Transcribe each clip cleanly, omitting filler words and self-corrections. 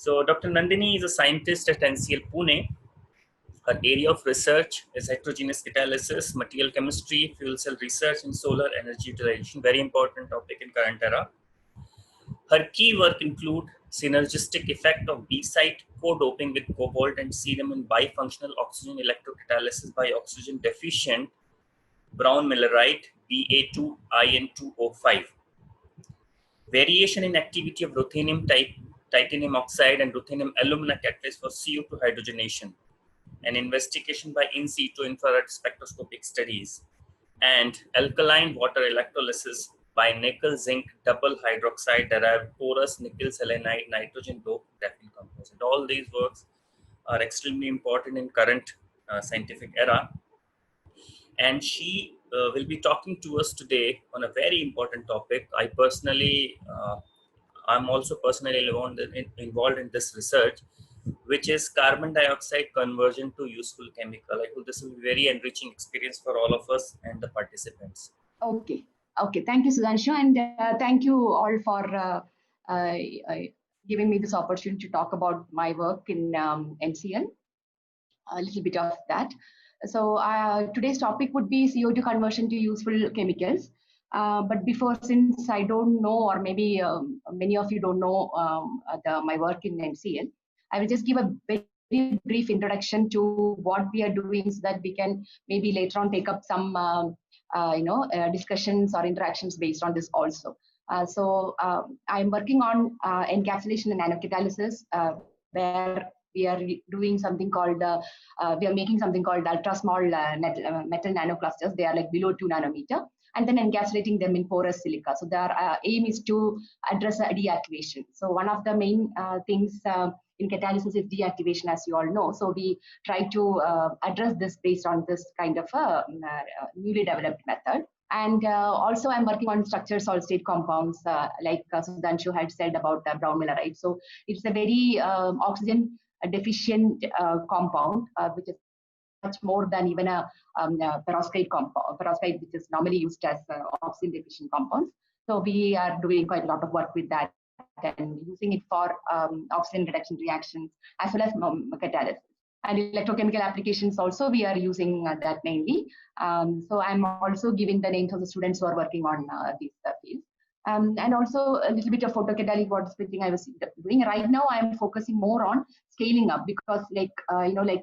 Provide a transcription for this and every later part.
So Dr. Nandini is a scientist at NCL Pune. Her area of research is heterogeneous catalysis, material chemistry, fuel cell research, and solar energy utilization. Very important topic in current era. Her key work include synergistic effect of B-site co-doping with cobalt and cerium in bifunctional oxygen electrocatalysis by oxygen deficient brown millerite Ba2In2O5. Variation in activity of ruthenium type, titanium oxide and ruthenium alumina catalyst for CO2 hydrogenation. An investigation by in situ infrared spectroscopic studies, and alkaline water electrolysis by nickel zinc double hydroxide derived porous nickel selenide nitrogen doped graphene composite. All these works are extremely important in current scientific era, and she will be talking to us today on a very important topic. I'm also personally involved in this research, which is carbon dioxide conversion to useful chemical. I hope this will be very enriching experience for all of us and the participants. Okay. Thank you, Sudhanshu, and thank you all for giving me this opportunity to talk about my work in NCL. A little bit of that. So today's topic would be CO2 conversion to useful chemicals. But before, since I don't know, or maybe many of you don't know my work in NCL, I will just give a very brief introduction to what we are doing so that we can maybe later on take up some discussions or interactions based on this also. I'm working on encapsulation and nanocatalysis, where we are doing something called, we are making something called ultra small metal nanoclusters. They are like below 2 nanometer, and then encapsulating them in porous silica. So their aim is to address deactivation. So one of the main things in catalysis is deactivation, as you all know. So we try to address this based on this kind of newly developed method. And also I'm working on structured solid state compounds, like Sudhanshu had said about brown millerite. So it's a very oxygen deficient compound, which is much more than even a perovskite compound, perovskite, which is normally used as oxygen deficient compounds. So we are doing quite a lot of work with that and using it for oxygen reduction reactions as well as catalysis. And electrochemical applications also, we are using that mainly. So I'm also giving the names of the students who are working on these fields. And also a little bit of photocatalytic water splitting I was doing. Right now I'm focusing more on scaling up, because like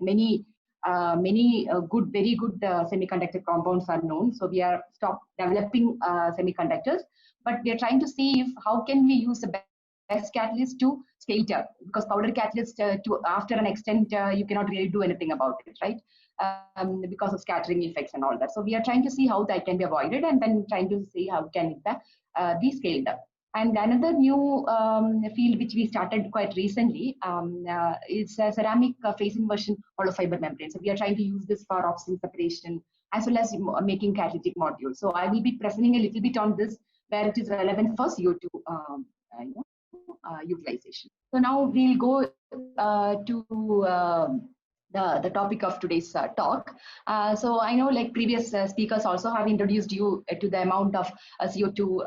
many very good semiconductor compounds are known. So we are stopped developing semiconductors, but we are trying to see how can we use the best catalyst to scale it up, because powder catalyst to after an extent you cannot really do anything about it, right? Because of scattering effects and all that. So we are trying to see how that can be avoided, and then trying to see how can it be scaled up. And another new field which we started quite recently is ceramic phase inversion hollow fiber membrane. So we are trying to use this for oxygen separation as well as making catalytic modules. So I will be presenting a little bit on this where it is relevant for CO2 utilization. So now we'll go to the topic of today's talk. So I know like previous speakers also have introduced you to the amount of CO2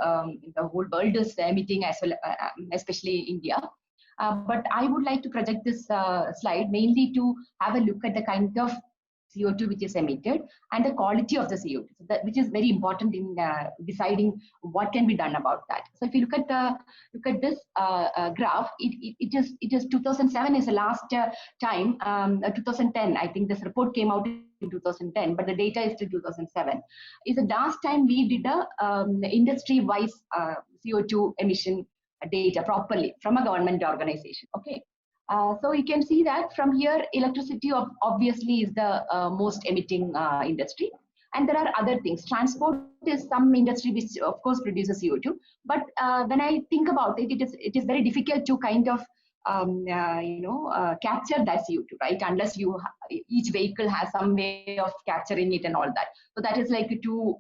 the whole world is emitting, as well, especially India. But I would like to project this slide mainly to have a look at the kind of CO2 which is emitted and the quality of the CO2, so that, which is very important in deciding what can be done about that. So if you look at this graph, it is 2007 is the last time. 2010, I think this report came out in 2010, but the data is still 2007. Is the last time we did a industry-wise CO2 emission data properly from a government organization. Okay. So you can see that from here, electricity obviously is the most emitting industry. And there are other things. Transport is some industry which of course produces CO2. But when I think about it, it is very difficult to kind of capture that CO2, right? Unless each vehicle has some way of capturing it and all that. So that is like too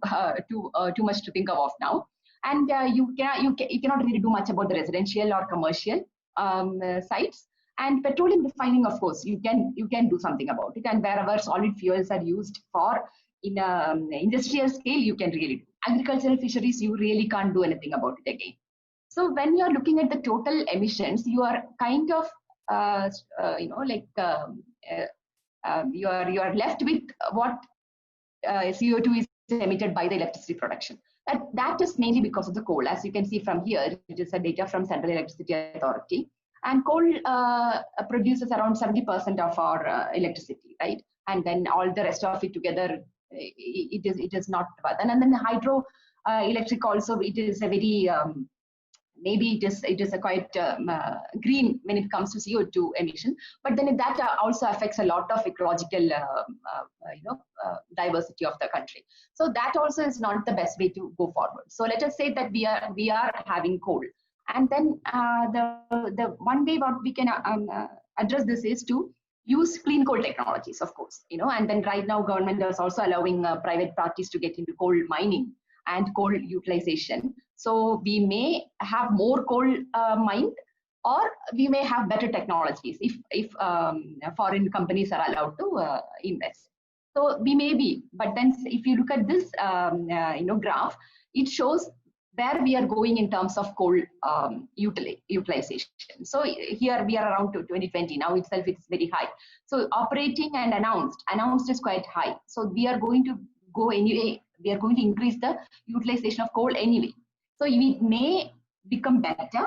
much to think of now. And you cannot really do much about the residential or commercial sites. And petroleum refining, of course, you can do something about it. And wherever solid fuels are used for in industrial scale, you can really do. Agricultural fisheries, you really can't do anything about it again. So when you're looking at the total emissions, you are kind of you are left with what CO2 is emitted by the electricity production. That is mainly because of the coal. As you can see from here, it is a data from Central Electricity Authority. And coal produces around 70% of our electricity, right? And then all the rest of it together, it is not. And then the hydro electric also, it is a very maybe it is a quite green when it comes to CO2 emission, but then that also affects a lot of ecological diversity of the country. So that also is not the best way to go forward. So let us say that we are having coal, and then the one way what we can address this is to use clean coal technologies, of course, and then right now government is also allowing private parties to get into coal mining and coal utilization. So we may have more coal mined, or we may have better technologies if foreign companies are allowed to invest. So we may be, but then if you look at this graph, it shows where we are going in terms of coal utilization. So here we are around to 2020. Now itself it's very high. So operating and announced is quite high. So we are going to go anyway. We are going to increase the utilization of coal anyway. So we may become better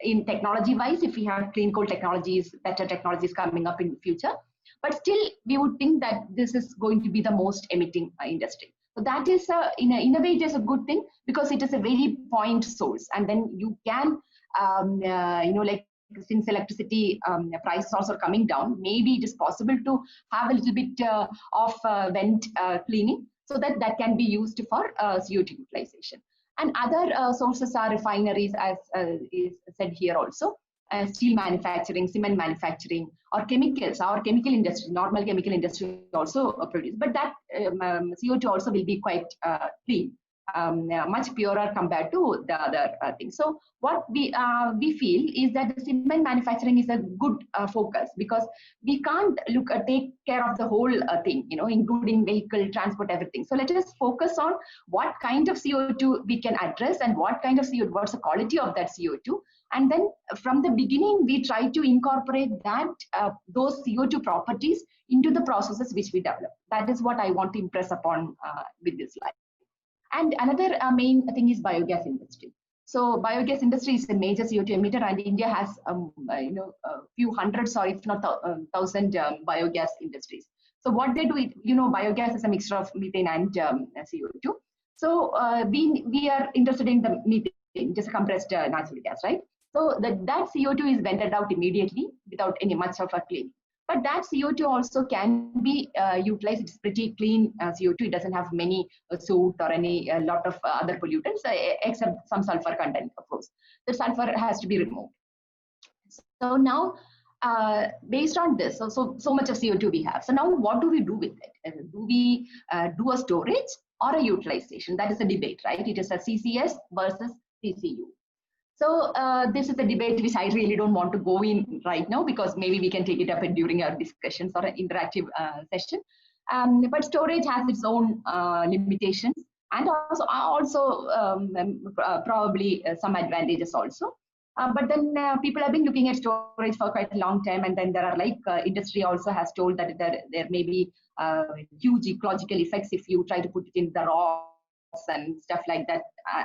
in technology-wise if we have clean coal technologies, better technologies coming up in the future. But still, we would think that this is going to be the most emitting industry. So that is, in a way, it is a good thing because it is a very point source. And then you can, since electricity prices also coming down, maybe it is possible to have a little bit of vent cleaning, so that can be used for CO2 utilization. And other sources are refineries, as is said here also, steel manufacturing, cement manufacturing, or chemicals. Our chemical industry, normal chemical industry also produce, but that CO2 also will be quite clean, much purer compared to the other things. So what we feel is that the cement manufacturing is a good focus, because we can't take care of the whole thing, including vehicle, transport, everything. So let us focus on what kind of CO2 we can address and what kind of CO2, what's the quality of that CO2. And then from the beginning, we try to incorporate that those CO2 properties into the processes which we develop. That is what I want to impress upon with this slide. And another main thing is biogas industry. So biogas industry is a major CO2 emitter, and India has a few hundreds or if not 1,000 biogas industries. So what they do, biogas is a mixture of methane and CO2. So we are interested in the methane, just compressed natural gas, right? So that CO2 is vented out immediately without any much of a cleaning. But that CO2 also can be utilized. It's pretty clean CO2. It doesn't have many soot or a lot of other pollutants, except some sulfur content, of course. The sulfur has to be removed. So now, based on this, so much of CO2 we have. So now what do we do with it? Do we do a storage or a utilization? That is a debate, right? It is a CCS versus CCU. So this is a debate which I really don't want to go in right now, because maybe we can take it up during our discussions or an interactive session. But storage has its own limitations, and also probably some advantages also. But then people have been looking at storage for quite a long time, and then there are industry also has told that there may be huge ecological effects if you try to put it in the rocks and stuff like that,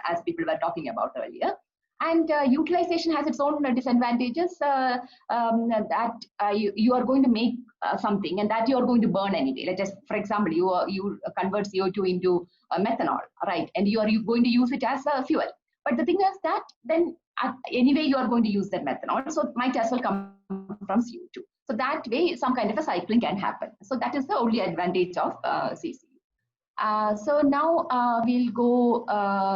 as people were talking about earlier. And utilization has its own disadvantages, that you are going to make something and that you are going to burn anyway. Let's just, for example, you convert CO2 into methanol, right? And you are going to use it as a fuel. But the thing is that then anyway you are going to use that methanol, so it might as well come from CO2. So that way some kind of a cycling can happen. So that is the only advantage of CCU. So now we'll go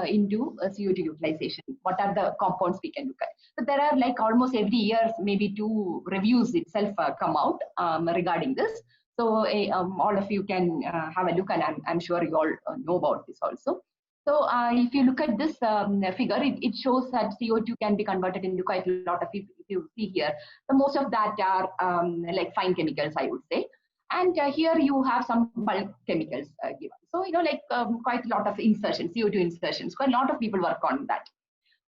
into CO2 utilization. What are the compounds we can look at? So there are almost every year, maybe 2 reviews itself come out regarding this. So all of you can have a look, and I'm sure you all know about this also. So if you look at this figure, it shows that CO2 can be converted into quite a lot of, if you see here, so most of that are fine chemicals, I would say. And here you have some bulk chemicals given. So, quite a lot of insertions, CO2 insertions, quite a lot of people work on that.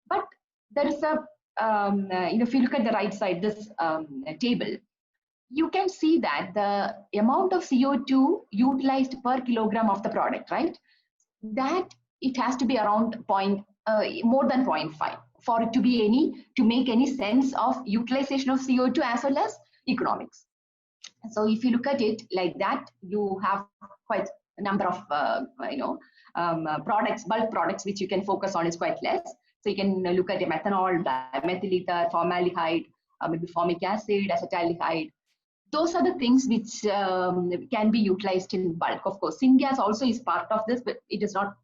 But there is a if you look at the right side, this table, you can see that the amount of CO2 utilized per kilogram of the product, right? That it has to be around more than 0.5 for it to make any sense of utilization of CO2 as well as economics. So if you look at it like that, you have quite a number of products, bulk products, which you can focus on is quite less. So you can look at methanol, methyl ether, formaldehyde, maybe formic acid, acetaldehyde. Those are the things which can be utilized in bulk. Of course, syngas also is part of this, but it is not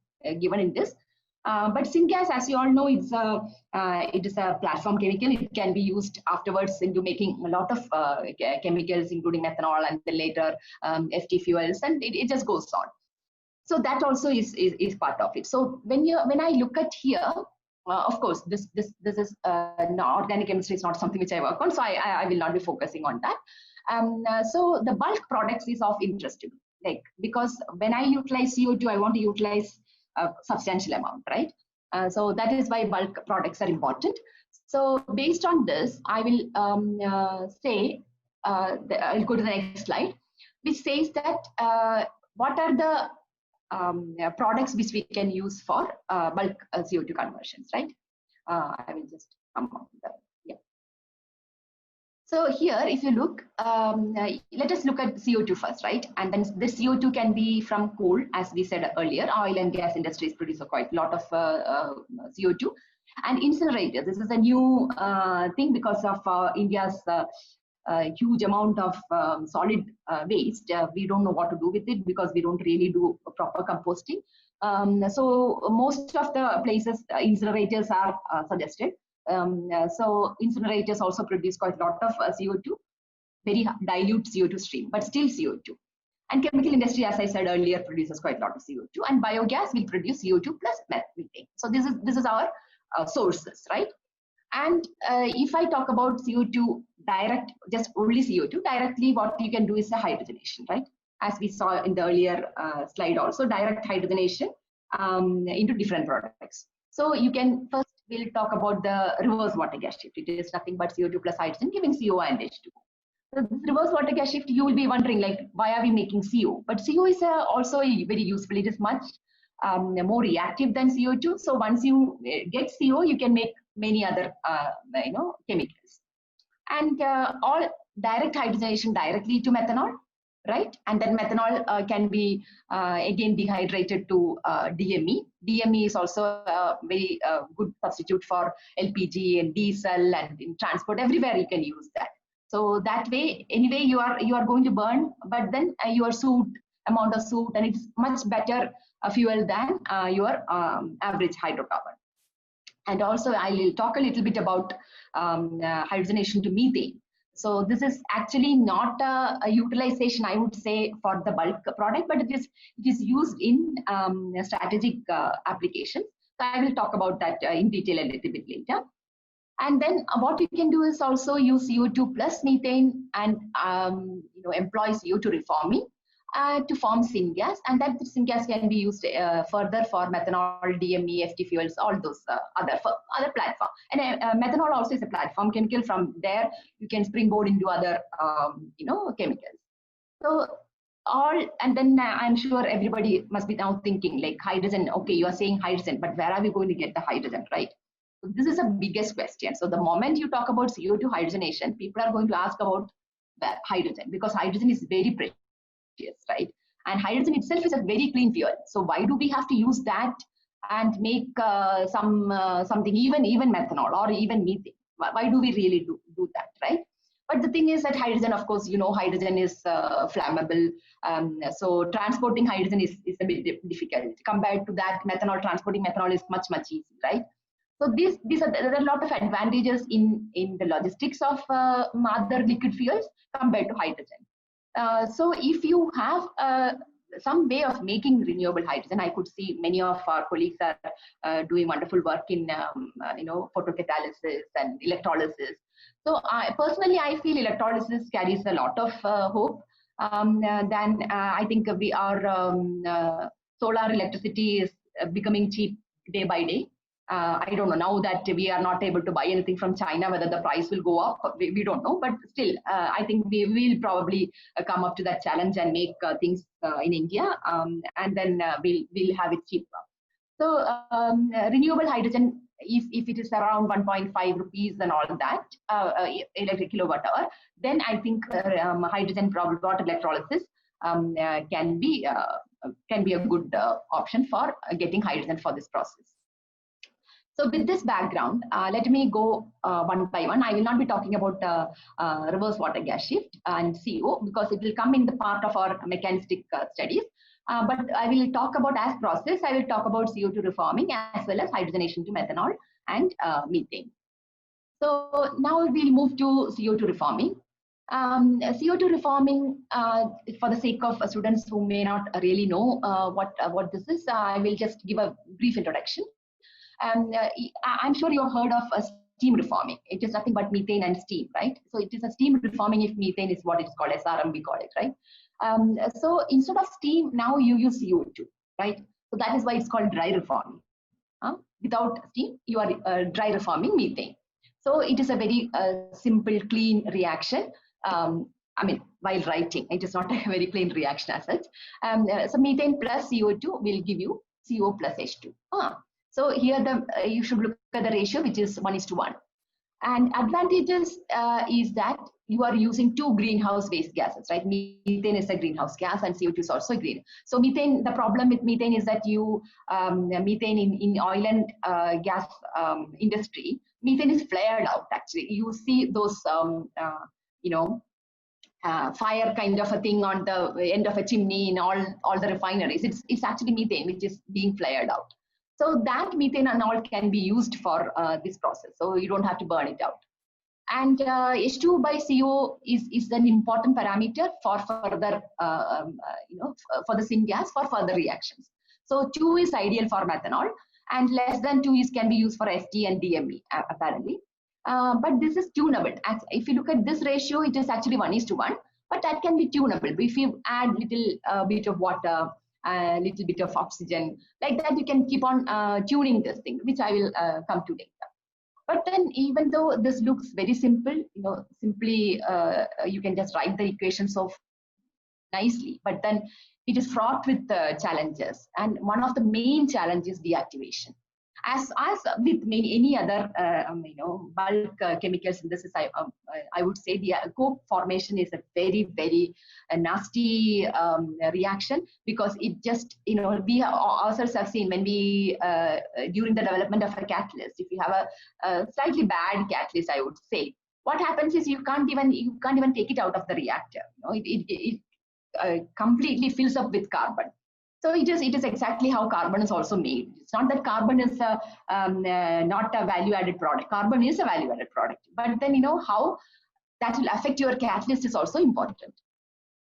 given in this. But syngas, as you all know, it is a platform chemical. It can be used afterwards into making a lot of chemicals, including methanol and then later FT fuels, and it just goes on. So that also is part of it. So when I look at here, of course, this is organic chemistry is not something which I work on, so I will not be focusing on that. So the bulk products is of interest to me, like, because when I utilize CO2, I want to utilize a substantial amount, right? So that is why bulk products are important. So based on this, I will say, I'll go to the next slide, which says that what are the products which we can use for bulk CO2 conversions, right? I will just come up with that. Yeah. So here, if you look, let us look at CO2 first, right? And then this CO2 can be from coal, as we said earlier. Oil and gas industries produce quite a lot of CO2. And incinerators, this is a new thing because of India's huge amount of solid waste. We don't know what to do with it because we don't really do proper composting. So most of the places incinerators are suggested. So incinerators also produce quite a lot of CO2, very dilute CO2 stream, but still CO2. And chemical industry, as I said earlier, produces quite a lot of CO2, and biogas will produce CO2 plus methane. So this is our sources, right? And if I talk about CO2 direct, just only CO2 directly, what you can do is a hydrogenation, right? As we saw in the earlier slide also, direct hydrogenation into different products. So you can first, we'll talk about the reverse water gas shift. It is nothing but CO2 plus hydrogen giving CO and H2. So this reverse water gas shift, you will be wondering, like, why are we making CO? But CO is also very useful. It is much more reactive than CO2. So once you get CO, you can make many other chemicals. And all direct hydrogenation directly to methanol, right? And then methanol can be again dehydrated to DME. DME is also a very good substitute for LPG and diesel, and in transport, everywhere you can use that. So that way, anyway, you are going to burn, but then your amount of soot, and it's much better fuel than your average hydrocarbon. And also, I will talk a little bit about hydrogenation to methane. So this is actually not a utilization, I would say, for the bulk product, but it is used in strategic applications. So I will talk about that in detail a little bit later. And then what you can do is also use CO2 plus methane and employ CO2 reforming to form syngas, and that syngas can be used further for methanol, DME, FT fuels, all those other platform. And methanol also is a platform chemical. From there, you can springboard into other chemicals. So and then I'm sure everybody must be now thinking, like, hydrogen. Okay, you are saying hydrogen, but where are we going to get the hydrogen, right? So this is the biggest question. So the moment you talk about CO2 hydrogenation, people are going to ask about hydrogen, because hydrogen is very precious, right? And hydrogen itself is a very clean fuel. So why do we have to use that and make something, even methanol or even methane? Why do we really do that, right? But the thing is that hydrogen, of course, hydrogen is flammable. So transporting hydrogen is a bit difficult. Compared to that, transporting methanol is much easy, right? So there are a lot of advantages in the logistics of other liquid fuels compared to hydrogen. So if you have some way of making renewable hydrogen, I could see many of our colleagues are doing wonderful work in photocatalysis and electrolysis. So personally, I feel electrolysis carries a lot of hope. Then I think our solar electricity is becoming cheap day by day. I don't know now that we are not able to buy anything from China, whether the price will go up. We don't know, but still, I think we will probably come up to that challenge and make things in India, and then we'll have it cheaper. So renewable hydrogen, if it is around 1.5 rupees and all that, electric kilowatt hour, then I think hydrogen water electrolysis can be a good option for getting hydrogen for this process. So with this background, let me go one by one. I will not be talking about reverse water gas shift and CO because it will come in the part of our mechanistic studies. But I will talk about as process, I will talk about CO2 reforming as well as hydrogenation to methanol and methane. So now we'll move to CO2 reforming. CO2 reforming, for the sake of students who may not really know what this is, I will just give a brief introduction. I'm sure you've heard of steam reforming. It is nothing but methane and steam, right? So it is a steam reforming if methane is what it's called, SRM we call it, right? So instead of steam, now you use CO2, right? So that is why it's called dry reforming. Without steam, you are dry reforming methane. So it is a very simple, clean reaction. I mean, while writing, it is not a very clean reaction as such. So methane plus CO2 will give you CO plus H2. So here you should look at the ratio, which is 1:1. And advantages is that you are using two greenhouse waste gases, right? Methane is a greenhouse gas and CO2 is also green. So methane, the problem with methane is that methane in oil and gas industry, methane is flared out actually. You see those, fire kind of a thing on the end of a chimney in all the refineries. It's actually methane which is being flared out. So that methane and all can be used for this process. So you don't have to burn it out. And H2 by CO is an important parameter for further, for the syngas for further reactions. So 2 is ideal for methanol, and less than 2 can be used for ST and DME apparently. But this is tunable. If you look at this ratio, it is actually 1:1, but that can be tunable. If you add little bit of water, a little bit of oxygen, like that, you can keep on tuning this thing, which I will come to later. But then, even though this looks very simple, simply you can just write the equation so nicely, but then it is fraught with challenges, and one of the main challenges is deactivation. As with any other bulk chemical synthesis, I would say the coke formation is a very, very nasty reaction, because it just, we ourselves have seen when we during the development of a catalyst, if you have a slightly bad catalyst, I would say, what happens is you can't even take it out of the reactor. It completely fills up with carbon. So it is exactly how carbon is also made. It's not that carbon is not a value-added product. Carbon is a value-added product. But then how that will affect your catalyst is also important.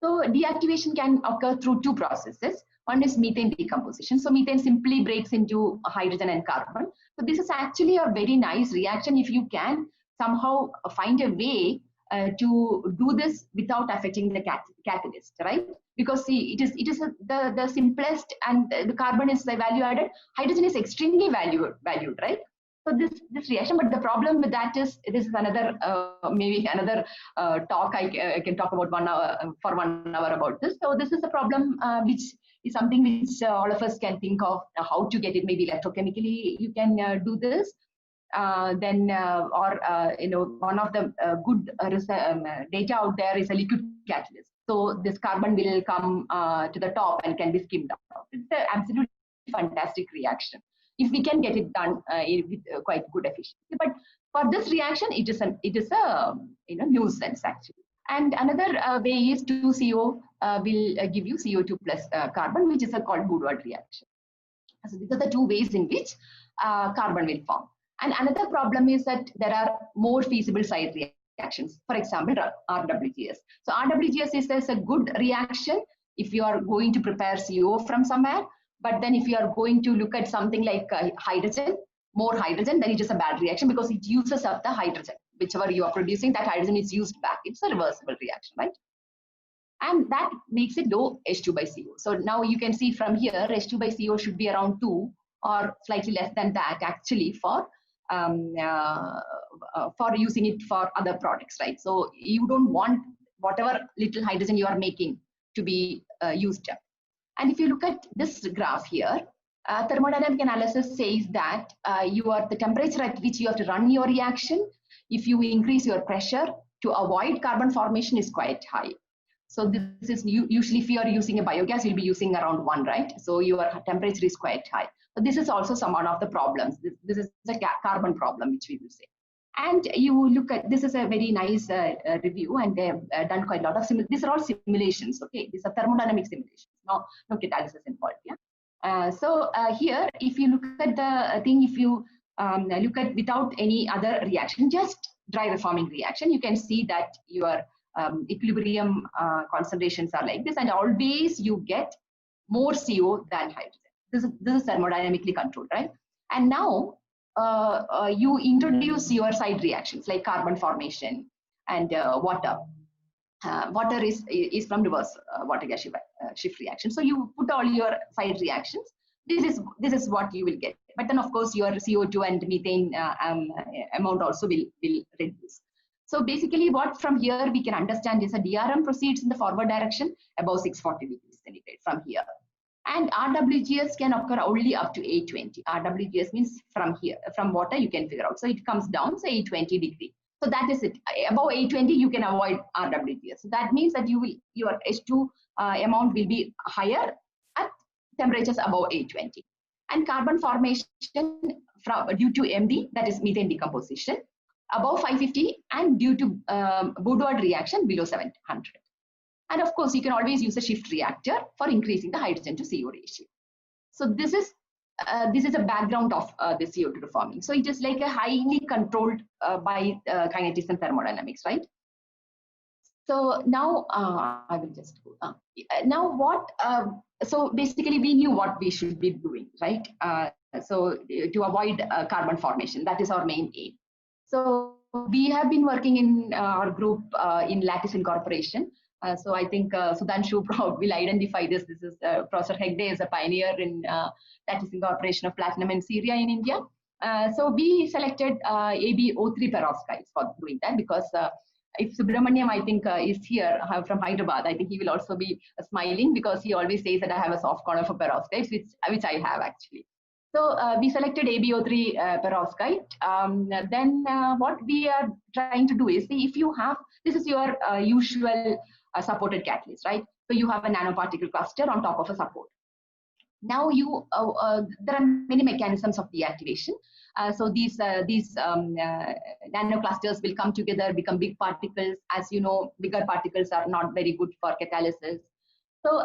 So deactivation can occur through two processes. One is methane decomposition. So methane simply breaks into hydrogen and carbon. So this is actually a very nice reaction if you can somehow find a way to do this without affecting the catalyst, right? Because see, it is the simplest, and the carbon is value added. Hydrogen is extremely valued, right? So this reaction, but the problem with that is, this is another maybe another talk. I can talk about 1 hour for 1 hour about this. So this is a problem which is something which all of us can think of how to get it. Maybe electrochemically you can do this. Then one of the good data out there is a liquid catalyst. So this carbon will come to the top and can be skimmed out. It's an absolutely fantastic reaction if we can get it done with quite good efficiency. But for this reaction, it is a nuisance actually. And another way is 2CO will give you CO2 plus carbon, which is a called Woodward reaction. So these are the two ways in which carbon will form. And another problem is that there are more feasible side reactions. For example, RWGS. So RWGS is a good reaction if you are going to prepare CO from somewhere. But then if you are going to look at something like hydrogen, more hydrogen, then it is a bad reaction because it uses up the hydrogen. Whichever you are producing, that hydrogen is used back. It's a reversible reaction, right? And that makes it low H2 by CO. So now you can see from here, H2 by CO should be around 2 or slightly less than that actually for using it for other products, right? So you don't want whatever little hydrogen you are making to be used up. And if you look at this graph here, thermodynamic analysis says that the temperature at which you have to run your reaction, if you increase your pressure to avoid carbon formation, is quite high. So this is usually, if you are using a biogas, you'll be using around 1, right? So your temperature is quite high. So this is also some one of the problems. This is a carbon problem, which we will say. And you look at, this is a very nice review, and they have done quite a lot of these are all simulations, okay? These are thermodynamic simulations, no catalysis involved, yeah? Here, if you look at the thing, if you look at without any other reaction, just dry reforming reaction, you can see that your equilibrium concentrations are like this, and always you get more CO than hydrogen. This is thermodynamically controlled, right? And now you introduce your side reactions like carbon formation and water. Water is from reverse water gas shift reaction. So you put all your side reactions. This is what you will get. But then of course your CO2 and methane amount also will reduce. So basically, what from here we can understand is a DRM proceeds in the forward direction above 640 degrees centigrade from here. And RWGS can occur only up to 820. RWGS means from here, from water you can figure out. So it comes down, say 820 degree. So that is it. Above 820, you can avoid RWGS. So that means that your H2 amount will be higher at temperatures above 820. And carbon formation due to MD, that is methane decomposition, above 550, and due to Woodward reaction below 700. And of course, you can always use a shift reactor for increasing the hydrogen to CO ratio. So this is a background of the CO2 reforming. So it is like a highly controlled by kinetics and thermodynamics, right? So now I will just go. Now what? So basically, we knew what we should be doing, right? So to avoid carbon formation, that is our main aim. So we have been working in our group in Lattice Incorporation. So I think Sudhanshu will identify this. This is Professor Hegde is a pioneer in Lattice Incorporation of platinum and ceria in India. So we selected AB03 perovskites for doing that, because if Subramaniam, I think, is here from Hyderabad, I think he will also be smiling, because he always says that I have a soft corner for perovskites, which I have actually. So we selected AB03 perovskite. Then what we are trying to do is, see, if you have, this is your usual supported catalyst, right? So you have a nanoparticle cluster on top of a support. Now there are many mechanisms of deactivation. So these nanoclusters will come together, become big particles. As you know, bigger particles are not very good for catalysis. So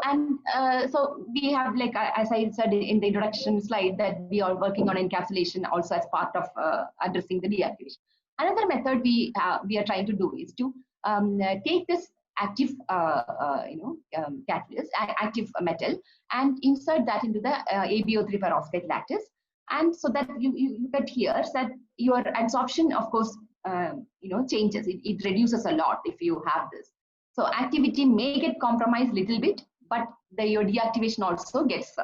so we have, like as I said in the introduction slide, that we are working on encapsulation also as part of addressing the deactivation. Another method we are trying to do is to take this active catalyst, active metal, and insert that into the AB03 perovskite lattice. And so that you look at here, that your adsorption, of course, changes. It reduces a lot if you have this. So activity may get compromised little bit, but your deactivation also gets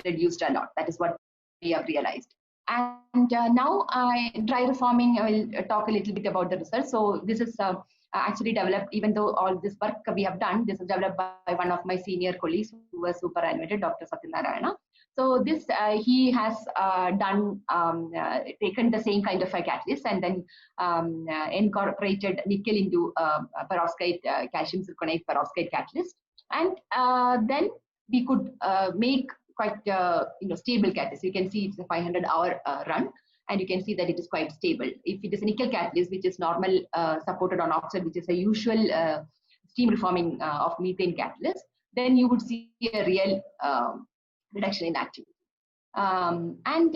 reduced a lot. That is what we have realized. And now dry reforming, I will talk a little bit about the results. So this is actually developed, even though all this work we have done, this is developed by one of my senior colleagues who was superannuated, Dr. Satyanarayana. So this, he has taken the same kind of a catalyst and then incorporated nickel into perovskite, calcium zirconate perovskite catalyst. And then we could make quite stable catalyst. You can see it's a 500-hour run. And you can see that it is quite stable. If it is a nickel catalyst, which is normal supported on oxide, which is a usual steam reforming of methane catalyst, then you would see a real reduction in activity. And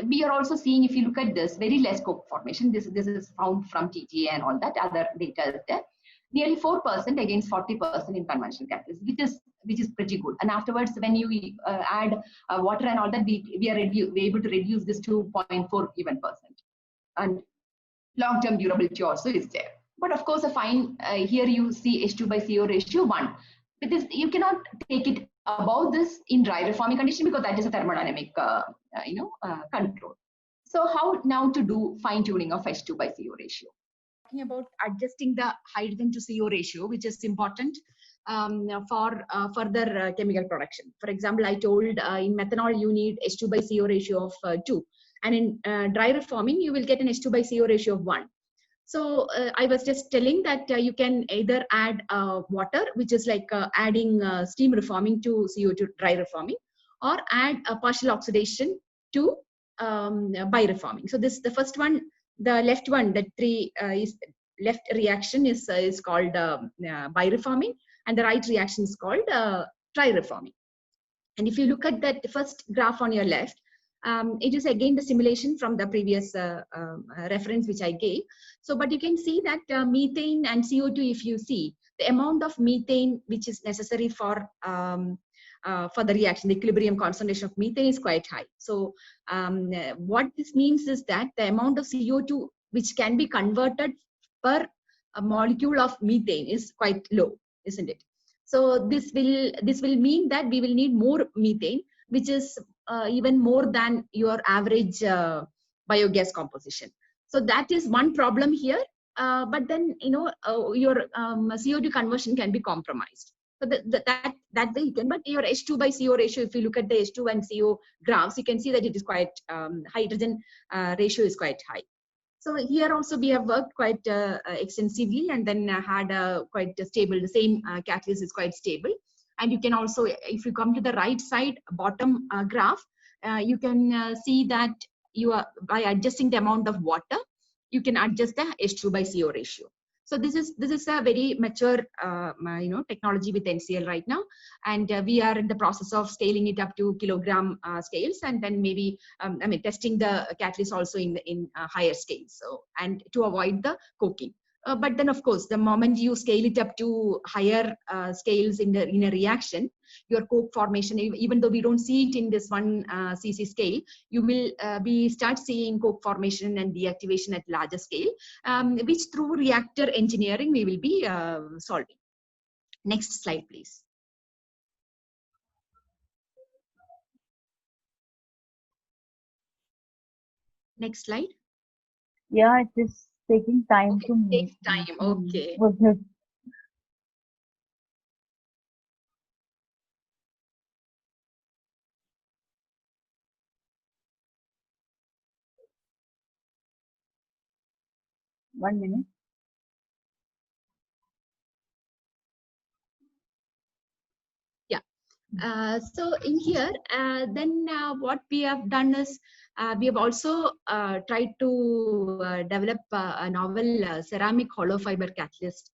we are also seeing, if you look at this, very less coke formation. This is found from TGA and all that, other data is there. Nearly 4% against 40% in conventional catalysts, which is pretty good. And afterwards, when you add water and all that, we are able to reduce this to 0.4 even percent. And long-term durability also is there. But of course, a fine here you see H2 by CO ratio 1. With this, you cannot take it above this in dry reforming condition, because that is a thermodynamic control. So how now to do fine tuning of H2 by CO ratio? Talking about adjusting the hydrogen to CO ratio, which is important for further chemical production. For example, I told in methanol you need H2 by CO ratio of 2, and in dry reforming you will get an H2 by CO ratio of 1. So I was just telling that you can either add water, which is like adding steam reforming to CO2 dry reforming, or add a partial oxidation to bi-reforming. So this, the first one, the left one, that is left reaction is called bi-reforming, and the right reaction is called tri-reforming. And if you look at that first graph on your left, it is again the simulation from the previous reference which I gave. So, but you can see that methane and CO2, if you see, the amount of methane which is necessary for the reaction, the equilibrium concentration of methane is quite high. So, what this means is that the amount of CO2 which can be converted per a molecule of methane is quite low, isn't it? So this will mean that we will need more methane, which is even more than your average biogas composition. So that is one problem here. But then your CO2 conversion can be compromised. So that way you can. But your H2 by CO ratio, if you look at the H2 and CO graphs, you can see that it is quite hydrogen ratio is quite high. So here also we have worked quite extensively, and then had quite stable, the same catalyst is quite stable. And you can also, if you come to the right side bottom graph, you can see that you are, by adjusting the amount of water, you can adjust the H2 by CO ratio. So this is a very mature technology with NCL right now, and we are in the process of scaling it up to kilogram scales, and then maybe testing the catalyst also in higher scales. So, and to avoid the coking. But then, of course, the moment you scale it up to higher scales in a reaction, your coke formation, even though we don't see it in this 1 cc scale, you will start seeing coke formation and deactivation at larger scale, which through reactor engineering we will be solving. Next slide, please. Next slide. Yeah, it is taking time okay, to take time. Okay. One minute. Yeah. So in here, then what we have done is we have also tried to develop a novel ceramic hollow fiber catalyst,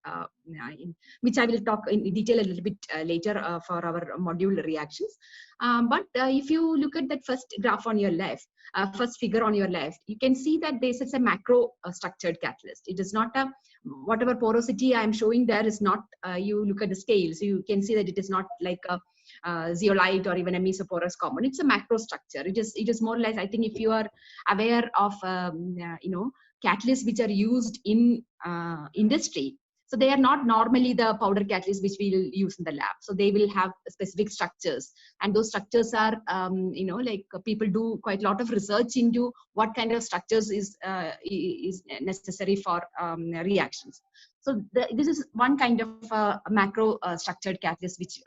which I will talk in detail a little bit later for our module reactions. But if you look at that first graph on your left, first figure on your left, you can see that this is a macro structured catalyst. It is not a, whatever porosity I am showing there is not, you look at the scales, you can see that it is not like a zeolite or even a mesoporous compound. It's a macro structure. It is more or less, I think, if you are aware of catalysts which are used in industry, so they are not normally the powder catalysts which we will use in the lab. So they will have specific structures, and those structures are like people do quite a lot of research into what kind of structures is necessary for reactions. So this is one kind of macro structured catalyst which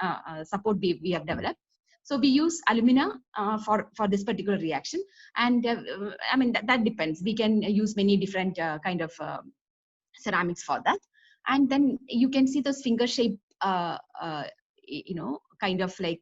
support we have developed. So we use alumina for this particular reaction, and I mean that depends. We can use many different kind of ceramics for that, and then you can see those finger shaped kind of like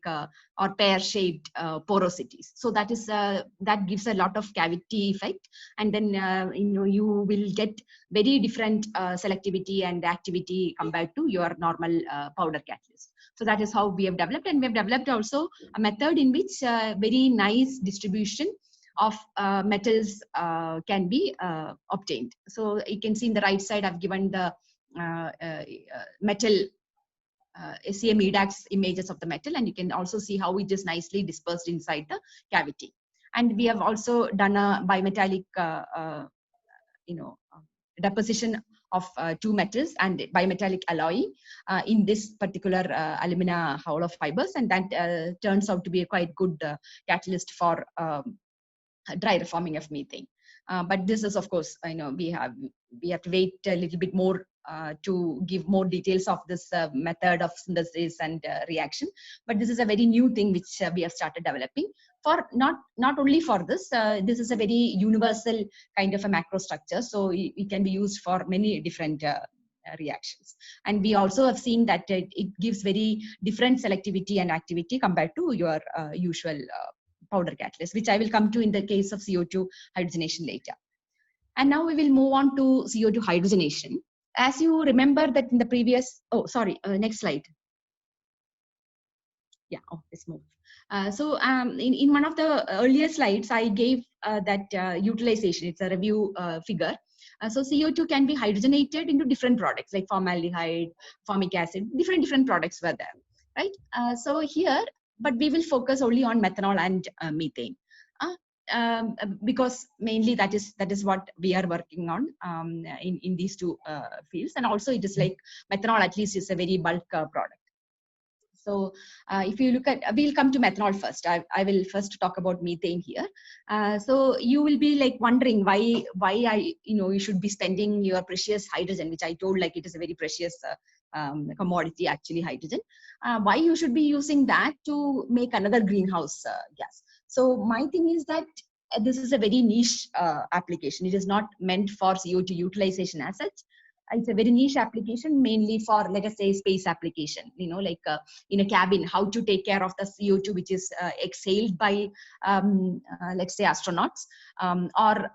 or pear shaped porosities. So that is that gives a lot of cavity effect, and then you will get very different selectivity and activity compared to your normal powder catalyst. So that is how we have developed, and we have developed also a method in which very nice distribution of metals can be obtained. So you can see in the right side I've given the metal SEM EDAX images of the metal, and you can also see how it is nicely dispersed inside the cavity. And we have also done a bimetallic deposition of two metals and bimetallic alloy in this particular alumina hollow fibers, and that turns out to be a quite good catalyst for dry reforming of methane. But this is, of course, we have to wait a little bit more to give more details of this method of synthesis and reaction. But this is a very new thing which we have started developing for not only for this. This is a very universal kind of a macro structure, so it can be used for many different reactions. And we also have seen that it gives very different selectivity and activity compared to your usual powder catalyst, which I will come to in the case of CO2 hydrogenation later. And now we will move on to CO2 hydrogenation. As you remember that in the previous, next slide. Yeah, let's move. In one of the earlier slides, I gave that utilization. It's a review figure. So CO2 can be hydrogenated into different products like formaldehyde, formic acid, different products were there, right? So here, but we will focus only on methanol and methane. Because mainly that is what we are working on in these two fields, and also it is like methanol at least is a very bulk product. So if you look at, we'll come to methanol first. I will first talk about methane here. So you will be like wondering why you should be spending your precious hydrogen, which I told like it is a very precious commodity actually, hydrogen. Why you should be using that to make another greenhouse gas. So my thing is that this is a very niche application. It is not meant for CO2 utilization as such. It's a very niche application, mainly for, let us say, space application, like in a cabin, how to take care of the CO2 which is exhaled by, let's say, astronauts, or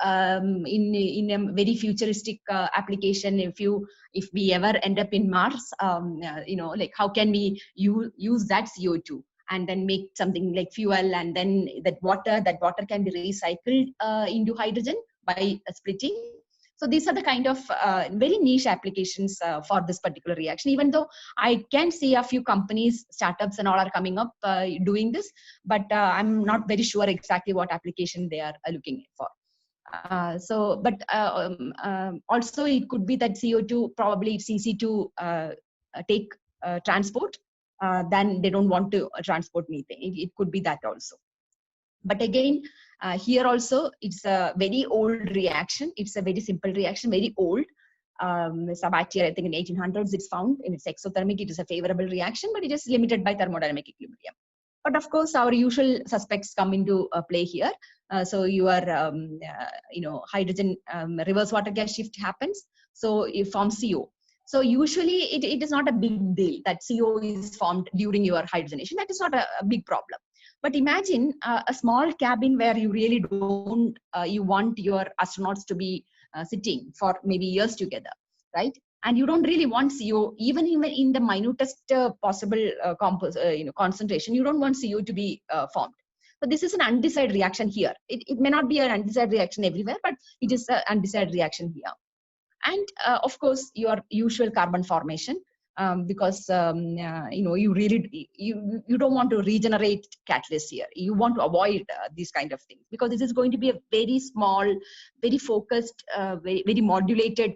in a very futuristic application, if we ever end up in Mars, like how can we use that CO2 and then make something like fuel, and then that water can be recycled into hydrogen by splitting. So these are the kind of very niche applications for this particular reaction, even though I can see a few companies, startups and all are coming up doing this, but I'm not very sure exactly what application they are looking for. Also it could be that CO2, probably it's easy to take transport, then they don't want to transport methane. It could be that also. But again, here also, it's a very old reaction. It's a very simple reaction, very old. Sabatier, I think in 1800s, it's found in its exothermic. It is a favorable reaction, but it is limited by thermodynamic equilibrium. But of course, our usual suspects come into play here. So your, hydrogen reverse water gas shift happens. So it forms CO. So usually it is not a big deal that CO is formed during your hydrogenation. That is not a big problem. But imagine a small cabin where you really don't, you want your astronauts to be sitting for maybe years together, right? And you don't really want CO, even in the minutest possible concentration, you don't want CO to be formed. So this is an undesired reaction here. It may not be an undesired reaction everywhere, but it is an undesired reaction here. And of course, your usual carbon formation. Because you really you don't want to regenerate catalyst here. You want to avoid these kind of things, because this is going to be a very small, very focused, very modulated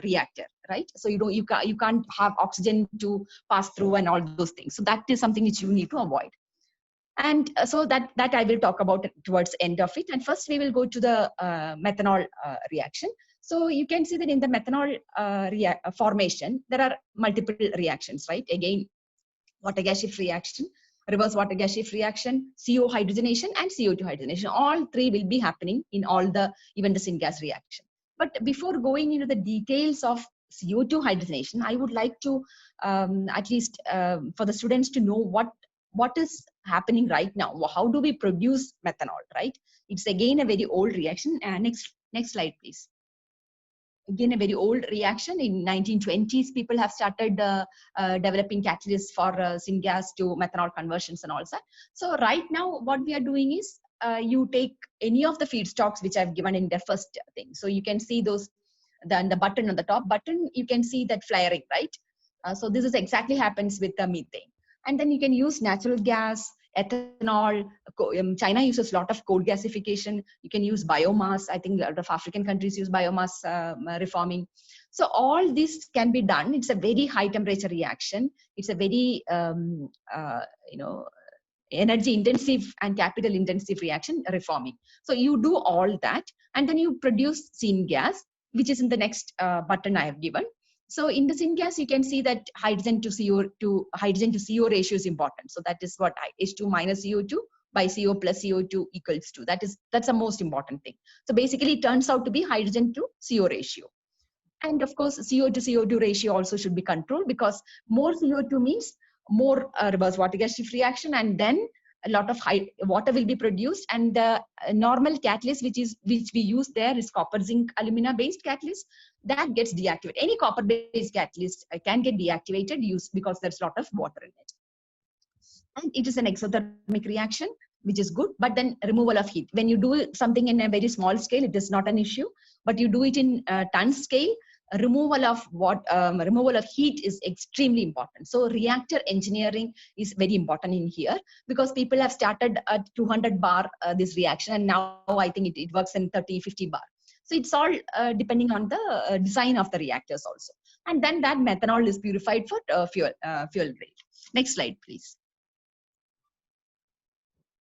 reactor, right? So you can't have oxygen to pass through and all those things. So that is something which you need to avoid. And so that I will talk about towards the end of it. And first we will go to the methanol reaction. So you can see that in the methanol formation, there are multiple reactions, right? Again, water gas shift reaction, reverse water gas shift reaction, CO hydrogenation, and CO2 hydrogenation. All three will be happening in all even the syngas reaction. But before going into the details of CO2 hydrogenation, I would like to at least for the students to know what is happening right now. How do we produce methanol, right? It's again a very old reaction. Next slide, please. Again, a very old reaction. In 1920s, people have started developing catalysts for syngas to methanol conversions and all that. So right now, what we are doing is you take any of the feedstocks which I've given in the first thing. So you can see those, the button on the top button, you can see that flaring, right? So this is exactly happens with the methane. And then you can use natural gas, ethanol. China uses a lot of coal gasification. You can use biomass. I think a lot of African countries use biomass reforming. So all this can be done. It's a very high temperature reaction. It's a very energy intensive and capital intensive reaction, reforming. So you do all that, and then you produce syngas, which is in the next button I have given. So in the syngas, you can see that hydrogen to CO ratio is important. So that is what H2 minus CO2 by CO plus CO2 equals to. That's the most important thing. So basically, it turns out to be hydrogen to CO ratio. And of course, CO to CO2 ratio also should be controlled, because more CO2 means more reverse water gas shift reaction, and then a lot of water will be produced. And the normal catalyst which we use there is copper zinc alumina based catalyst, that gets deactivated. Any copper based catalyst can get deactivated because there's a lot of water in it. And it is an exothermic reaction, which is good, but then removal of heat. When you do something in a very small scale, it is not an issue, but you do it in ton scale, removal of heat is extremely important. So reactor engineering is very important in here, because people have started at 200 bar this reaction, and now I think it works in 30-50 bar. So it's all depending on the design of the reactors also. And then that methanol is purified for fuel grade. Next slide, please.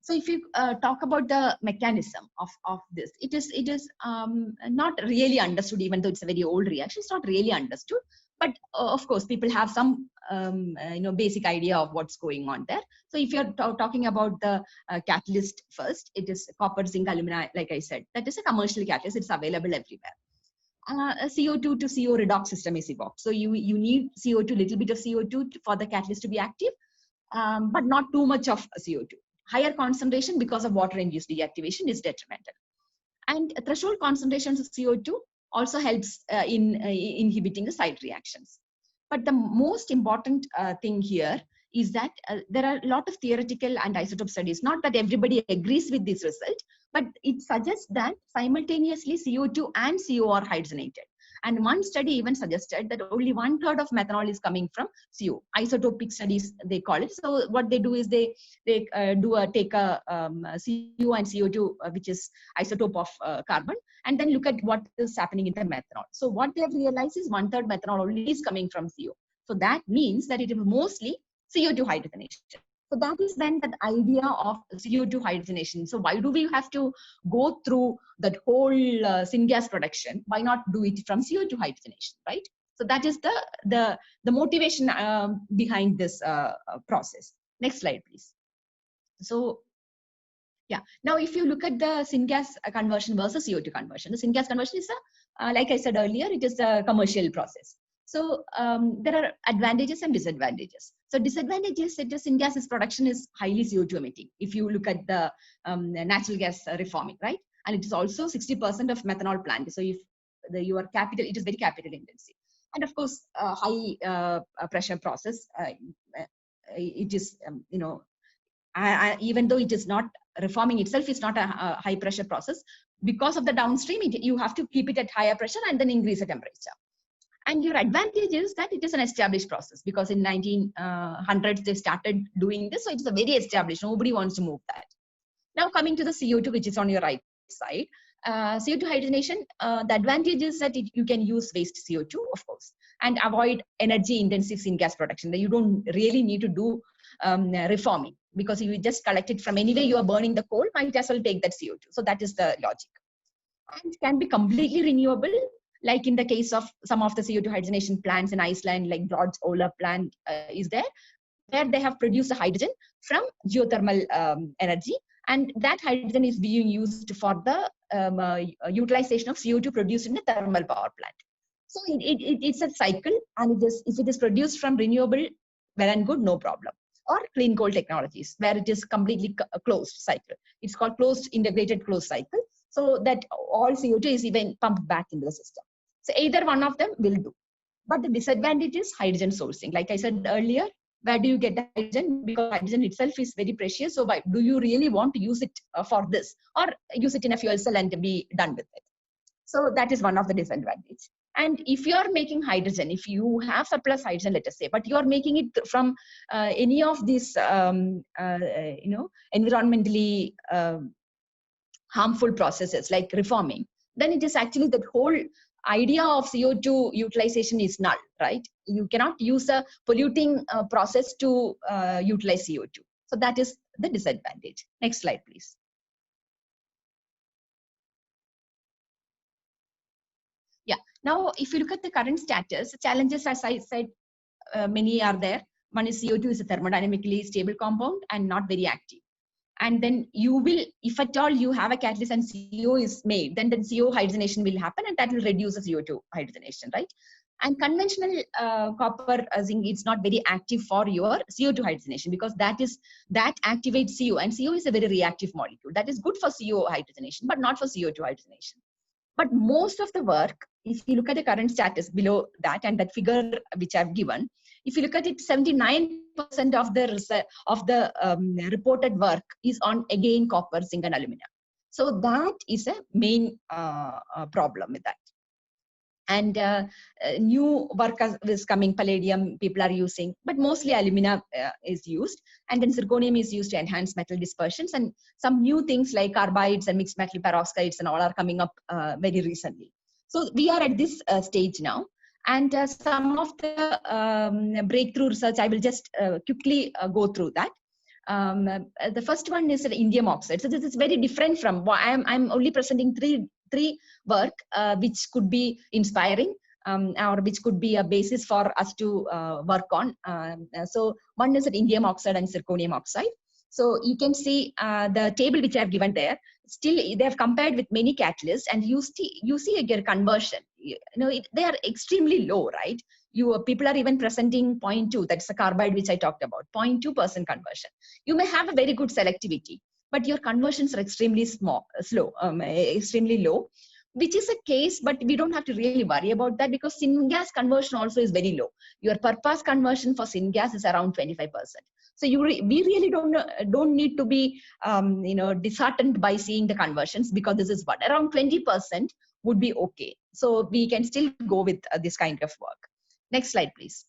So if you talk about the mechanism of this, it is not really understood, even though it's a very old reaction. It's not really understood, but of course people have some basic idea of what's going on there. So if you're talking about the catalyst first, it is copper, zinc, alumina. Like I said, that is a commercial catalyst. It's available everywhere. A CO2 to CO redox system is evoked. So you need CO2, little bit of CO2 for the catalyst to be active, but not too much of CO2. Higher concentration because of water-induced deactivation is detrimental. And threshold concentrations of CO2 also helps in inhibiting the side reactions. But the most important thing here is that there are a lot of theoretical and isotope studies. Not that everybody agrees with this result, but it suggests that simultaneously CO2 and CO are hydrogenated. And one study even suggested that only 1/3 of methanol is coming from CO. Isotopic studies, they call it. So what they do is they take a CO and CO2, which is isotope of carbon, and then look at what is happening in the methanol. So what they have realized is 1/3 methanol only is coming from CO. So that means that it is mostly CO2 hydrogenation. So that is then that idea of CO2 hydrogenation. So why do we have to go through that whole syngas production? Why not do it from CO2 hydrogenation, right? So that is the motivation behind this process. Next slide, please. So yeah, now if you look at the syngas conversion versus CO2 conversion, the syngas conversion is like I said earlier, it is a commercial process. So there are advantages and disadvantages. So disadvantages that the syngas production is highly CO2 emitting. If you look at the natural gas reforming, right? And it is also 60% of methanol plant. So if your capital, it is very capital intensive. And of course, high pressure process. It is, even though it is not reforming itself, is not a high pressure process. Because of the downstream, you have to keep it at higher pressure and then increase the temperature. And your advantage is that it is an established process, because in 1900s they started doing this. So it's a very established, nobody wants to move that. Now coming to the CO2, which is on your right side, CO2 hydrogenation, the advantage is that you can use waste CO2, of course, and avoid energy intensive syngas production. You don't really need to do reforming, because if you just collect it from anywhere you are burning the coal, might as well take that CO2. So that is the logic. And can be completely renewable, like in the case of some of the CO2 hydrogenation plants in Iceland, like George Ola plant is there, where they have produced the hydrogen from geothermal energy, and that hydrogen is being used for the utilization of CO2 produced in the thermal power plant. So it's a cycle, and if it is produced from renewable, well and good, no problem. Or clean coal technologies, where it is completely a closed cycle. It's called integrated closed cycle. So that all CO2 is even pumped back into the system. So either one of them will do. But the disadvantage is hydrogen sourcing. Like I said earlier, where do you get the hydrogen? Because hydrogen itself is very precious. So why do you really want to use it for this, or use it in a fuel cell and be done with it? So that is one of the disadvantages. And if you are making hydrogen, if you have surplus hydrogen, let us say, but you are making it from any of these, environmentally harmful processes like reforming, then it is actually the whole idea of CO2 utilization is null, right? You cannot use a polluting process to utilize CO2. So that is the disadvantage. Next slide, please. Yeah. Now, if you look at the current status, challenges, as I said, many are there. One is CO2 is a thermodynamically stable compound and not very active. And then you will, if at all you have a catalyst and CO is made, then CO hydrogenation will happen, and that will reduce the CO2 hydrogenation, right? And conventional copper zinc is not very active for your CO2 hydrogenation, because that activates CO, and CO is a very reactive molecule. That is good for CO hydrogenation, but not for CO2 hydrogenation. But most of the work, if you look at the current status below that and that figure which I've given, if you look at it, 79% of the reported work is on, again, copper, zinc, and alumina. So that is a main problem with that. And new work is coming, palladium people are using, but mostly alumina is used. And then zirconium is used to enhance metal dispersions. And some new things like carbides and mixed metal peroxides and all are coming up very recently. So we are at this stage now. And some of the breakthrough research, I will just quickly go through that. The first one is indium oxide. So this is very different from, I'm only presenting three work which could be inspiring or which could be a basis for us to work on. So one is indium oxide and zirconium oxide. So you can see the table which I have given there. Still, they have compared with many catalysts, and you see a conversion. They are extremely low, right? People are even presenting 0.2. That's the carbide which I talked about. 0.2% conversion. You may have a very good selectivity, but your conversions are extremely slow, extremely low, which is a case, but we don't have to really worry about that, because syngas conversion also is very low. Your per-pass conversion for syngas is around 25%. So we really don't need to be disheartened by seeing the conversions, because this is what around 20% would be okay. So we can still go with this kind of work. Next slide, please.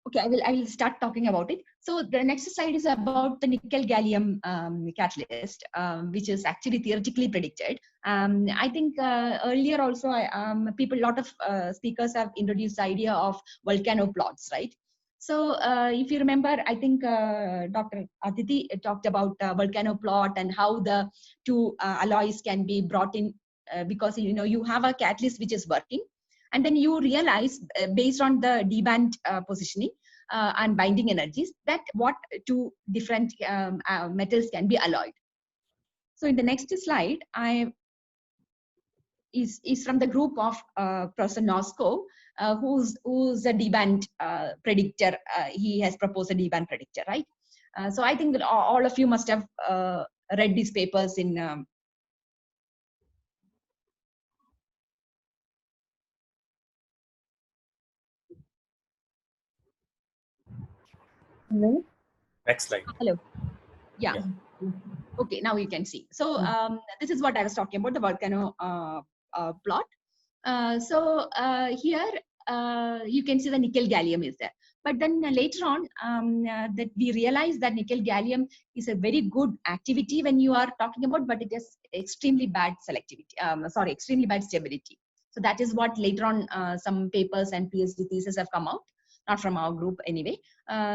Okay, I will start talking about it. So the next slide is about the nickel gallium catalyst, which is actually theoretically predicted. I think earlier also, a lot of speakers have introduced the idea of volcano plots, right? So if you remember, I think Dr. Aditi talked about volcano plot and how the two alloys can be brought in because you have a catalyst which is working. And then you realize, based on the d-band positioning and binding energies, that what two different metals can be alloyed. So in the next slide, is from the group of Professor Nosko, who's a d-band predictor. He has proposed a d-band predictor, right? So I think that all of you must have read these papers in Hello? Next slide. Hello. Yeah. Okay, now you can see. So this is what I was talking about, the volcano plot. So here you can see the nickel gallium is there. But then later on, that we realize that nickel gallium is a very good activity when you are talking about, but it has extremely bad selectivity. Extremely bad stability. So that is what later on some papers and PhD theses have come out, not from our group anyway.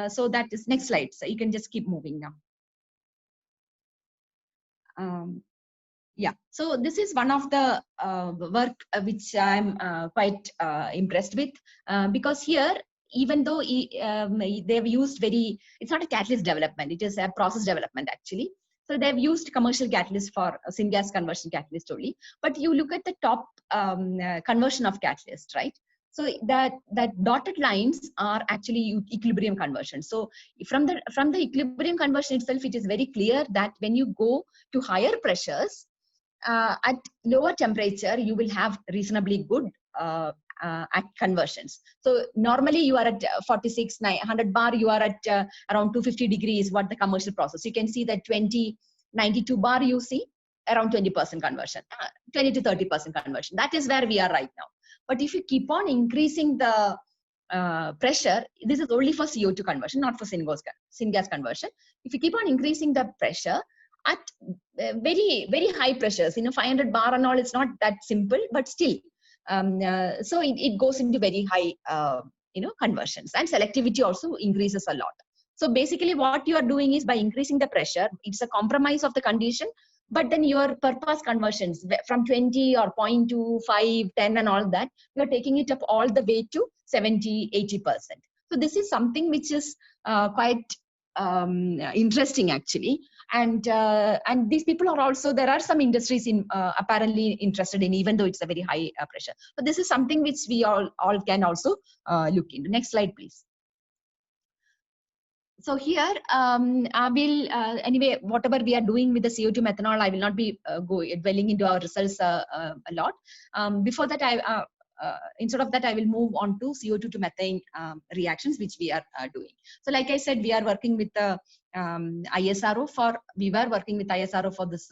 So that is next slide. So you can just keep moving now. Yeah, so this is one of the work which I'm quite impressed with, because here, even though they've used it's not a catalyst development, it is a process development actually. So they've used commercial catalyst for syngas conversion catalyst only. But you look at the top conversion of catalyst, right? So that dotted lines are actually equilibrium conversion. So from the equilibrium conversion itself, it is very clear that when you go to higher pressures, at lower temperature, you will have reasonably good at conversions. So normally you are at 46, 100 bar, you are at around 250 degrees, what the commercial process. You can see that 92 bar, you see around 20% conversion, 20 to 30% conversion. That is where we are right now. But if you keep on increasing the pressure, this is only for CO2 conversion, not for syngas conversion. If you keep on increasing the pressure at very, very high pressures, 500 bar and all, it's not that simple, but still. So it goes into very high, conversions, and selectivity also increases a lot. So basically what you are doing is by increasing the pressure, it's a compromise of the condition, but then your purpose conversions from 20 or 0.2, 5, 10 and all that, you're taking it up all the way to 70, 80%. So this is something which is quite interesting actually. And these people are also, there are some industries in apparently interested in, even though it's a very high pressure. But this is something which we all can also look into. Next slide, please. So here, I will, anyway, whatever we are doing with the CO2 methanol, I will not be dwelling into our results a lot. Before that, instead of that, I will move on to CO2 to methane reactions, which we are doing. So like I said, we are working with the ISRO we were working with ISRO for this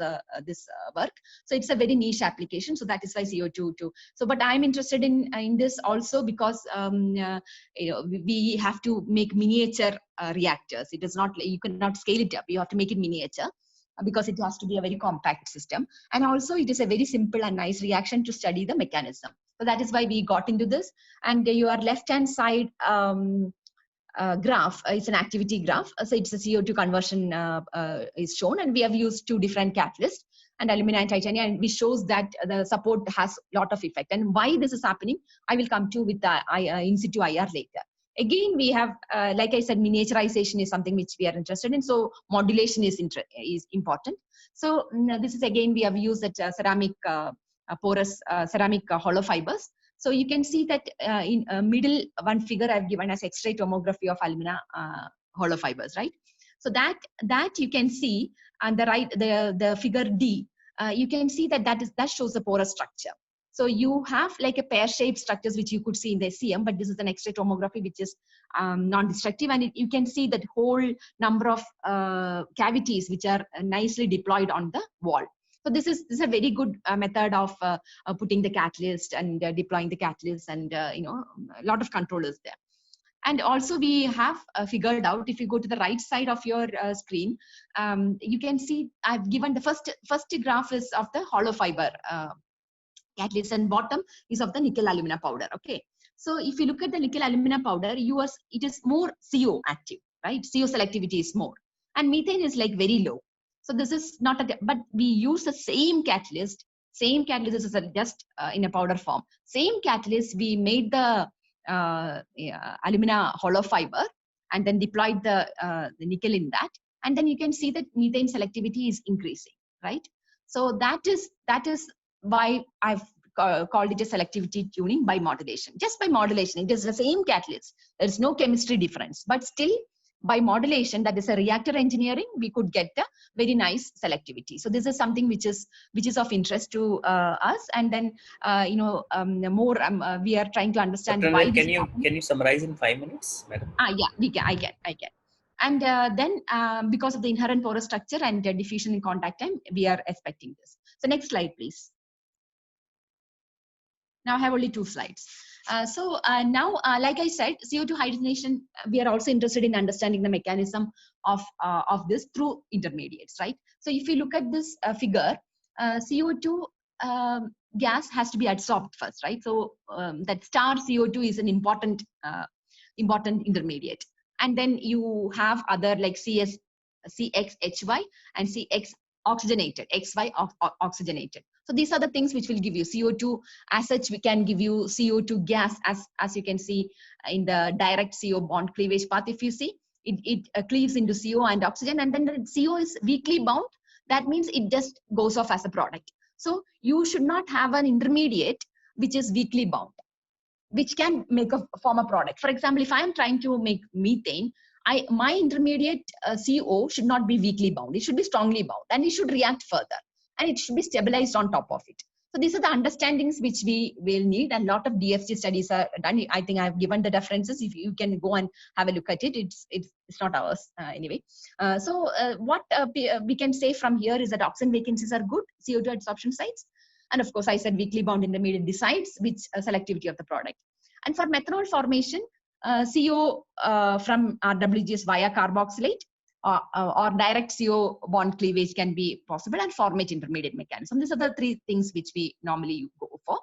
work. So it's a very niche application. So that is why CO2 too. So, but I'm interested in this also because we have to make miniature reactors. It is not, you cannot scale it up. You have to make it miniature because it has to be a very compact system. And also it is a very simple and nice reaction to study the mechanism. So that is why we got into this. And your left-hand side graph, it's an activity graph. So it's a CO2 conversion is shown, and we have used 2 different catalysts, and alumina and titanium, and which shows that the support has a lot of effect. And why this is happening, I will come to with the in situ IR later. Again, we have, like I said, miniaturization is something which we are interested in. So modulation is important. So this is again, we have used that ceramic porous ceramic hollow fibers. So you can see that in middle one figure I've given as X-ray tomography of alumina hollow fibers, right? So that you can see on the right, the figure D, you can see that shows the porous structure. So you have like a pear-shaped structures which you could see in the SEM, but this is an X-ray tomography which is non-destructive, and you can see that whole number of cavities which are nicely deployed on the wall. So this is a very good method of putting the catalyst and deploying the catalyst, and a lot of controllers there. And also we have figured out, if you go to the right side of your screen, you can see I've given the first graph is of the hollow fiber catalyst, and bottom is of the nickel alumina powder. Okay, so if you look at the nickel alumina powder, it is more CO active, right? CO selectivity is more, and methane is like very low. So this is not but we use the same catalyst. This is just in a powder form. Same catalyst, we made the alumina hollow fiber and then deployed the nickel in that, and then you can see that methane selectivity is increasing, right? So that is why I've called it a selectivity tuning by modulation. Just by modulation, it is the same catalyst. There is no chemistry difference, but still by modulation, that is a reactor engineering, we could get a very nice selectivity. So this is something which is of interest to us, and then we are trying to understand Dr. why. Can you summarize in 5 minutes, madam? Yeah, I can. And then because of the inherent porous structure and diffusion in contact time, we are expecting this. So next slide, please. Now I have only 2 slides. Now, like I said, CO2 hydrogenation, we are also interested in understanding the mechanism of this through intermediates, right? So if you look at this figure, CO2 gas has to be adsorbed first, right? So that star CO2 is an important intermediate. And then you have other like CXHY and CX oxygenated, XY oxygenated. So these are the things which will give you CO2. As such, we can give you CO2 gas, as you can see in the direct CO bond cleavage path. If you see, it cleaves into CO and oxygen, and then the CO is weakly bound. That means it just goes off as a product. So you should not have an intermediate which is weakly bound. which can make a form a product. For example, if I am trying to make methane, my intermediate CO should not be weakly bound. It should be strongly bound, and it should react further, and it should be stabilized on top of it. So these are the understandings which we will need, and a lot of DFT studies are done. I think I've given the references. If you can go and have a look at it, it's not ours anyway. What we can say from here is that oxygen vacancies are good, CO2 adsorption sites, and of course I said weakly bound intermediate decides which selectivity of the product. And for methanol formation, CO from RWGS via carboxylate or direct CO bond cleavage can be possible, and formate intermediate mechanism. These are the three things which we normally go for.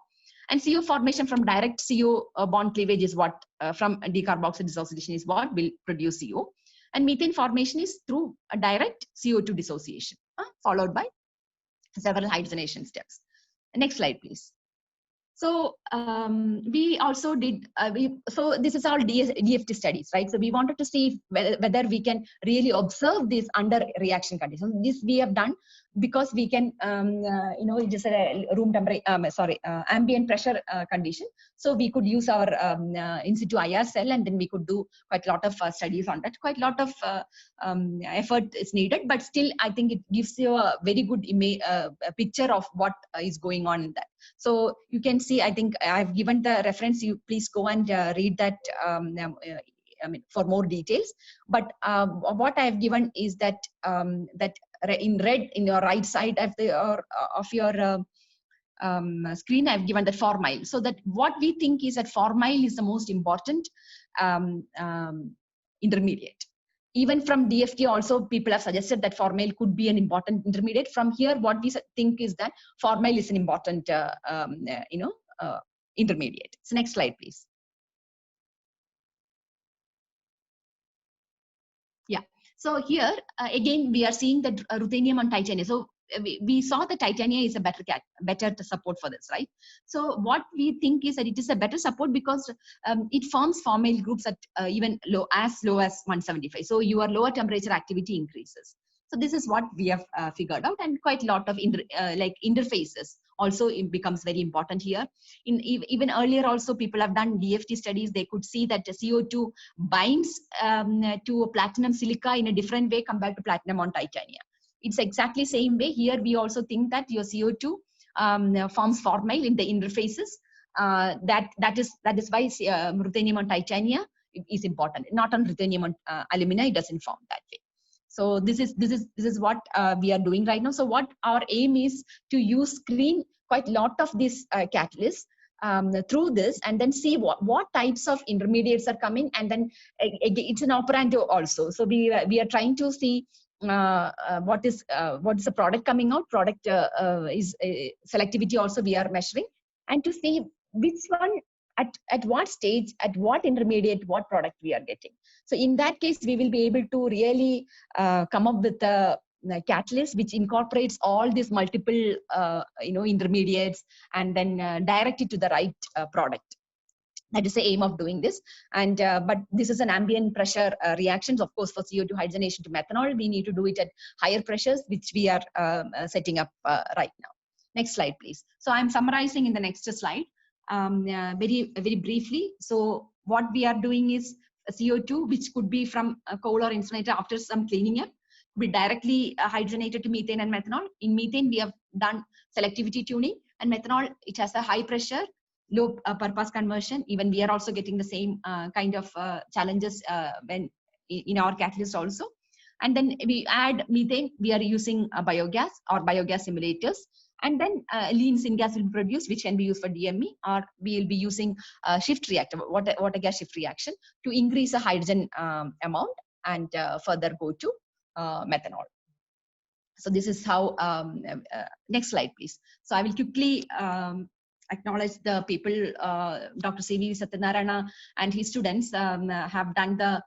And CO formation from direct CO bond cleavage is what from decarboxyl dissociation is what will produce CO. And methane formation is through a direct CO2 dissociation, followed by several hydrogenation steps. Next slide, please. So we also did, so this is all DFT studies, right? So we wanted to see whether we can really observe this under reaction conditions. This we have done because we can, it is a room temperature, ambient pressure condition. So we could use our in situ IR cell, and then we could do quite a lot of studies on that. Quite a lot of effort is needed, but still I think it gives you a very good image, picture of what is going on in that. So you can see, I think I've given the reference. You please go and read that for more details. But what I've given is that that in red in your right side of your screen, I've given the formyl. So that what we think is that formyl is the most important intermediate. Even from DFT also, people have suggested that formyl could be an important intermediate. From here, what we think is that formyl is an important, intermediate. So next slide, please. Yeah. So here, again, we are seeing that ruthenium and titanium. So we saw that titanium is a better support for this, right? So what we think is that it is a better support because it forms formyl groups at even as low as 175. So your lower temperature activity increases. So this is what we have figured out, and quite a lot of interfaces also it becomes very important here. Even earlier also people have done DFT studies. They could see that the CO2 binds to platinum silica in a different way compared to platinum on titanium. It's exactly same way here. We also think that your CO2 forms formyl in the interfaces. That is why ruthenium on titanium is important. Not on ruthenium on alumina, it doesn't form that way. So this is what we are doing right now. So what our aim is to screen quite a lot of these catalysts through this, and then see what types of intermediates are coming, and then it's an operando also. So we are trying to see what is the product coming out. Product is selectivity also we are measuring, and to see which one at what stage, at what intermediate, what product we are getting. So in that case, we will be able to really come up with a catalyst which incorporates all these multiple intermediates, and then direct it to the right product. That is the aim of doing this. And but this is an ambient pressure reactions. Of course, for CO2 hydrogenation to methanol, we need to do it at higher pressures, which we are setting up right now. Next slide, please. So I'm summarizing in the next slide very briefly. So what we are doing is CO2, which could be from a coal or incinerator after some cleaning up, be directly hydrogenated to methane and methanol. In methane, we have done selectivity tuning, and methanol, it has a high pressure, low purpose conversion. Even we are also getting the same kind of challenges when in our catalyst also. And then we add methane, we are using biogas or biogas simulators. And then lean syngas will be produced, which can be used for DME, or we will be using shift reactor, water gas shift reaction, to increase the hydrogen amount and further go to methanol. So this is how, next slide, please. So I will quickly acknowledge the people. Dr. C.V. Satyanarayana and his students have done the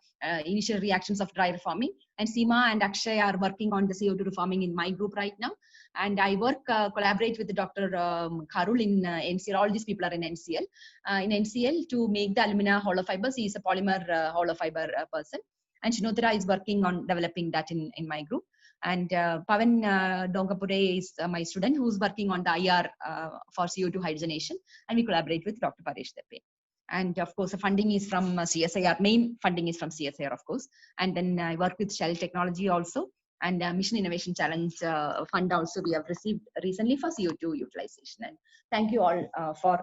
initial reactions of dry reforming, and Seema and Akshay are working on the CO2 reforming in my group right now. And I collaborate with Dr. Kharul in NCL. All these people are in NCL. In NCL to make the alumina hollow fibers. He is a polymer hollow fiber person. And Shinotira is working on developing that in my group. And Pavan Dongapure is my student who's working on the IR for CO2 hydrogenation. And we collaborate with Dr. Paresh Deppe. And of course, the funding is from CSIR. Main funding is from CSIR, of course. And then I work with Shell Technology also, and Mission Innovation Challenge fund also we have received recently for CO2 utilization. And thank you all for